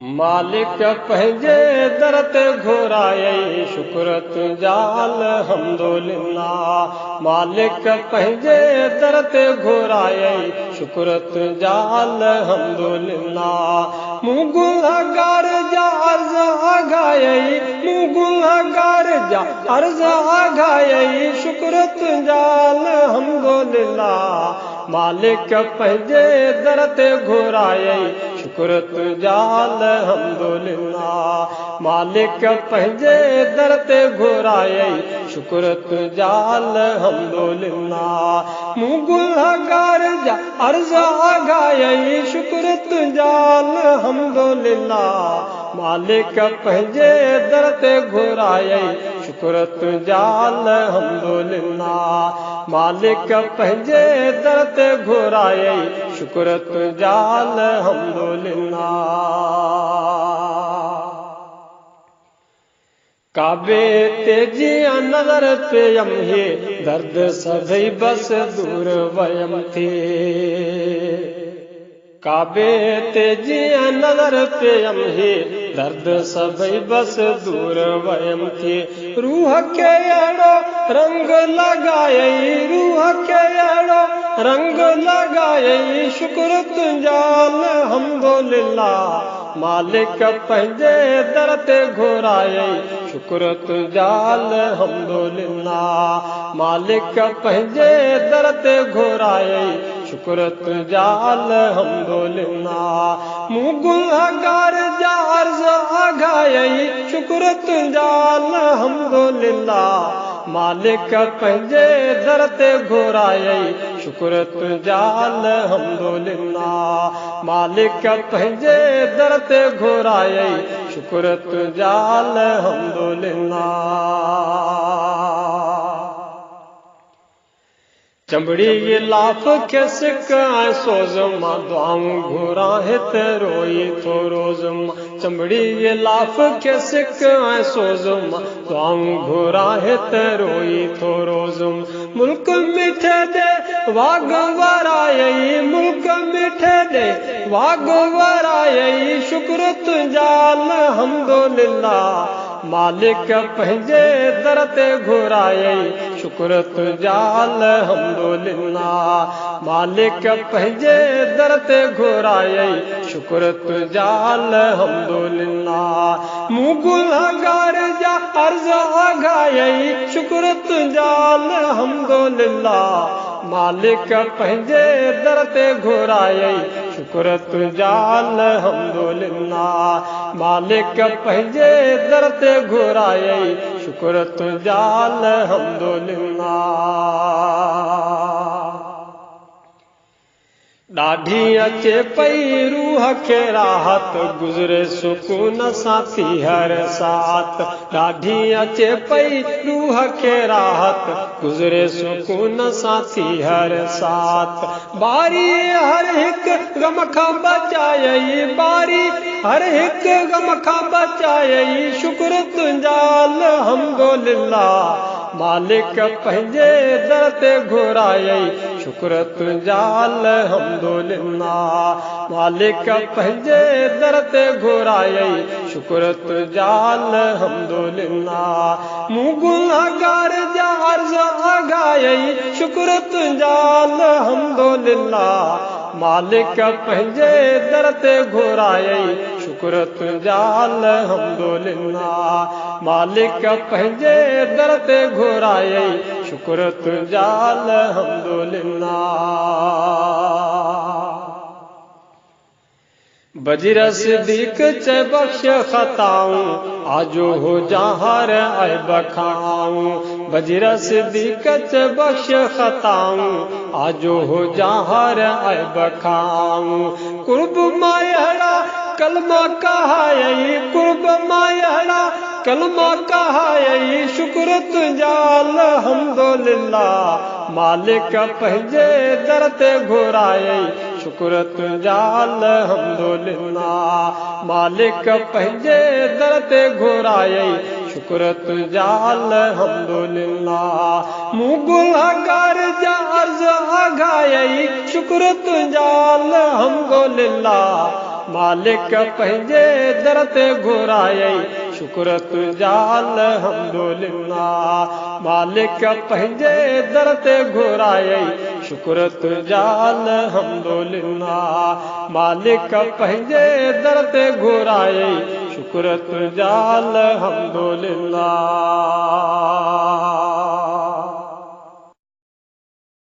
मालिक पंहिंजे दर ते घुरायई शुक्र तुंहिंजा अल्हम्दुलिल्लाह। मालिक पंहिंजे दर ते घुरायई शुक्र तुंहिंजा अल्हम्दुलिल्लाह। मूं गुनहगार जा अर्ज़ आघायई, मूं गुनहगार जा अर्ज़ आघायई शुक्र तुंहिंजा अल्हम्दुलिल्लाह। मालिक पंहिंजे दर ते घुरायई शुक्र तुंहिंजा अल्हम्दुलिल्लाह। मालिक पंहिंजे दर ते घुरायई शुक्र तुंहिंजा अल्हम्दुलिल्लाह। मूं गुनहगार जा अर्ज़ आघायई शुक्र तुंहिंजा अल्हम्दुलिल्लाह। मालिक पंहिंजे दर ते घुरायई शुक्र तुंहिंजा अल्हम्दुलिल्लाह। मालिक पंहिंजे दर ते घुरायई शुक्र तुंहिंजा अल्हम्दुलिल्लाह। काबे ते जीअं नज़र पियम हे दर्द सभई बस दूर वयम थी। काबे ते जीअं नज़र पियम हे दर्द सभई बस दूर वयम थी। रूह खे अहिड़ो रंग लॻायई, रूह खे अहिड़ो रंग लॻायई शुक्र तुंहिंजा अल्हम्दुलिल्लाह। मालिक पंहिंजे दर ते घुरायई शुक्र तुंहिंजा अल्हम्दुलिल्लाह। मालिक पंहिंजे दर ते घुरायई शुक्र तुंहिंजा अल्हम्दुलिल्लाह। मूं गुनहगार जा अर्ज़ आघायई शुक्र तुंहिंजा अल्हम्दुलिल्लाह। मालिक पंहिंजे दर ते घुरायई शुक्र तुंहिंजा अल्हम्दुलिल्लाह। मालिक पंहिंजे दर ते घुरायई शुक्र तुंहिंजा अल्हम्दुलिल्लाह। चंबड़ी लाफ खे सिक ऐं सोज़ मां दुआऊं घुरां हिते रोई थो रोज़ मां। चंबड़ी लाफ खे सिक ऐं सोज़ मां दुआऊं घुरां हिते रोई थो रोज़ मां। मुल्क मिठे दे वाग वरायई, मुल्क मिठे दे वाग वरायई शुक्र तुंहिंजा अल्हम्दुलिल्लाह। मालिक पंहिंजे दर ते घुरायई शुक्र तुंहिंजा अल्हम्दुलिल्लाह। मालिक पंहिंजे दर ते घुरायई शुक्र तुंहिंजा अल्हम्दुलिल्लाह। मूं गुनहगार जा अर्ज़ आघायई शुक्र तुंहिंजा अल्हम्दुलिल्लाह। मालिक पंहिंजे दर ते घुरायई शुक्र तुंहिंजा अल्हम्दुलिल्लाह। मालिक पंहिंजे दर ते घुरायई शुक्र तुंहिंजा अल्हम्दुलिल्लाह। ॾाढी अचे पई रूह खे राहत गुज़रे सुकून सां थी हर साथ। ॾाढी अचे पई रूह खे राहत गुज़रे सुकून सां थी हर साथ। बारी हर हिकु ग़म खां बचायई, बारी हर हिकु ग़म खां बचायई शुक्र तुंहिंजा अल्हम्दुलिल्लाह। मालिक पंहिंजे दर ते घुरायई शुक्र तुंहिंजा अल्हम्दुलिल्लाह। मालिक पंहिंजे दर ते घुरायई शुक्र तुंहिंजा अल्हम्दुलिल्लाह। मूं गुनहगार जा अर्ज़ आघायई शुक्र तुंहिंजा अल्हम्दुलिल्लाह। मालिक पंहिंजे दर ते घुरायई शुक्र तुंहिंजा अल्हम्दुलिल्लाह। मालिक पंहिंजे दर ते घुरायई शुक्र तुंहिंजा अल्हम्दुलिल्लाह। बजीर सिद्दीक़ चए बख्श ख़ताऊं आजो हो जहार ऐब खाऊं। बजीर सिद्दीक़ चए बख्श ख़ताऊं आजो हो जहार ऐब खाऊं। कुर्ब मां अहिड़ा कलमा कहायई, कुर्ब मां अहिड़ा कलमा कहायई शुक्र तुंहिंजा अल्हम्दुलिल्लाह। मालिक पंहिंजे दर ते घुरायई शुक्र तुंहिंजा अल्हम्दुलिल्लाह। मालिक पंहिंजे दर ते घुरायई शुक्र तुंहिंजा अल्हम्दुलिल्लाह। मूं गुनहगार जा अर्ज़ आघायई शुक्र तुंहिंजा अल्हम्दुलिल्लाह। मालिक पंहिंजे दर ते घुरायई शुक्र तुंहिंजा अल्हम्दुलिल्लाह मालिक पंहिंजे दर ते घुरायई शुक्र तुंहिंजा अल्हम्दुलिल्लाह मालिक पंहिंजे दर ते घुरायई शुक्र तुंहिंजा अल्हम्दुलिल्लाह